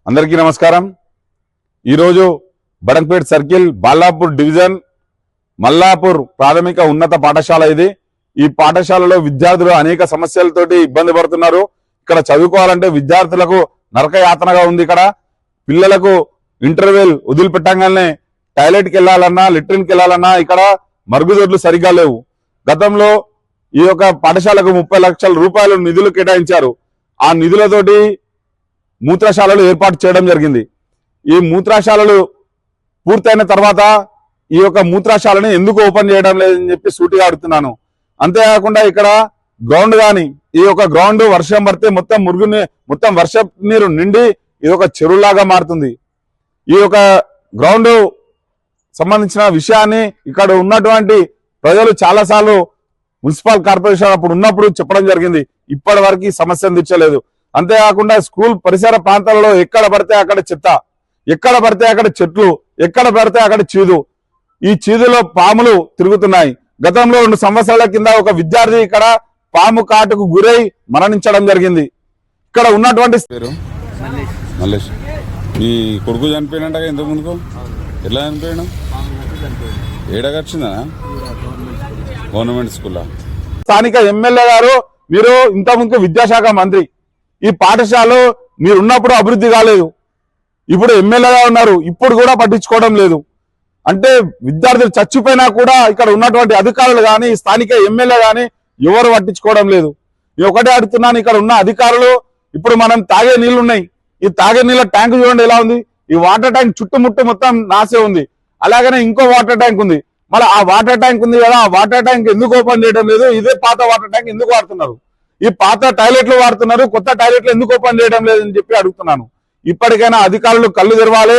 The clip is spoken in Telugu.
అందరికీ నమస్కారం। ఈరోజు బడంపేట్ సర్కిల్ బాలాపూర్ డివిజన్ మల్లాపూర్ ప్రాథమిక ఉన్నత పాఠశాల ఇది। ఈ పాఠశాలలో విద్యార్థులు అనేక సమస్యలతోటి ఇబ్బంది పడుతున్నారు। ఇక్కడ చదువుకోవాలంటే విద్యార్థులకు నరకయాతనగా ఉంది। ఇక్కడ పిల్లలకు ఇంటర్వెల్ వదిలిపెట్టగానే టాయిలెట్కి వెళ్ళాలన్నా లెట్రిన్కి వెళ్ళాలన్నా ఇక్కడ మరుగుదొడ్లు సరిగా లేవు। గతంలో ఈ యొక్క పాఠశాలకు 30 లక్షల రూపాయలు నిధులు కేటాయించారు। ఆ నిధులతోటి మూత్రశాలలు ఏర్పాటు చేయడం జరిగింది। ఈ మూత్రశాలలు పూర్తయిన తర్వాత ఈ యొక్క మూత్రశాలని ఎందుకు ఓపెన్ చేయడం లేదని చెప్పి సూటిగా అడుగుతున్నాను। అంతేకాకుండా ఇక్కడ గ్రౌండ్ గాని ఈ యొక్క గ్రౌండ్ వర్షం పడితే మొత్తం వర్ష నీరు నిండి ఇది ఒక చెరువులాగా మారుతుంది। ఈ యొక్క గ్రౌండ్ సంబంధించిన విషయాన్ని ఇక్కడ ఉన్నటువంటి ప్రజలు చాలాసార్లు మున్సిపల్ కార్పొరేషన్ అప్పుడు ఉన్నప్పుడు చెప్పడం జరిగింది। ఇప్పటి వరకు సమస్యను తీర్చలేదు। అంతేకాకుండా స్కూల్ పరిసర ప్రాంతాలలో ఎక్కడ పడితే అక్కడ చెత్త, ఎక్కడ పడితే అక్కడ చెట్లు, ఎక్కడ పడితే అక్కడ చీదు, ఈ చీదులో పాములు తిరుగుతున్నాయి। గతంలో 2 సంవత్సరాల కింద ఒక విద్యార్థి ఇక్కడ పాము కాటుకు గురై మరణించడం జరిగింది। ఇక్కడ ఉన్నటువంటి మల్లేష్ మీ కొడుకు చనిపోయినట్టుగా ఇంతకు ముందుకు ఎట్లా చనిపోయాడు? ఏడగచ్చిందా? గవర్నమెంట్ స్కూల్ స్థానిక ఎమ్మెల్యే గారు మీరు ఇంతకుముందు విద్యాశాఖ మంత్రి, ఈ పాఠశాలలో మీరు ఉన్నప్పుడు అభివృద్ధి కాలేదు, ఇప్పుడు ఎమ్మెల్యేగా ఉన్నారు, ఇప్పుడు కూడా పట్టించుకోవడం లేదు। అంటే విద్యార్థులు చచ్చిపోయినా కూడా ఇక్కడ ఉన్నటువంటి అధికారులు కానీ స్థానిక ఎమ్మెల్యే కానీ ఎవరు పట్టించుకోవడం లేదు। నేను ఒకటే అడుగుతున్నాను, ఇక్కడ ఉన్న అధికారులు ఇప్పుడు మనం తాగే నీళ్లు ఉన్నాయి, ఈ తాగే నీళ్ళ ట్యాంక్ చూడండి ఎలా ఉంది, ఈ వాటర్ ట్యాంక్ చుట్టుముట్టు మొత్తం నాసే ఉంది। అలాగనే ఇంకో వాటర్ ట్యాంక్ ఉంది, మళ్ళీ ఆ వాటర్ ట్యాంక్ ఉంది కదా, ఆ వాటర్ ట్యాంక్ ఎందుకు ఓపెన్ చేయడం లేదు? ఇదే పాత వాటర్ ట్యాంక్ ఎందుకు వాడుతున్నారు? ఈ పాత టాయిలెట్లు వాడుతున్నారు, కొత్త టాయిలెట్లు ఎందుకు ఓపెన్ చేయడం లేదని చెప్పి అడుగుతున్నాను। ఇప్పటికైనా అధికారులు కళ్ళు తెరవాలి।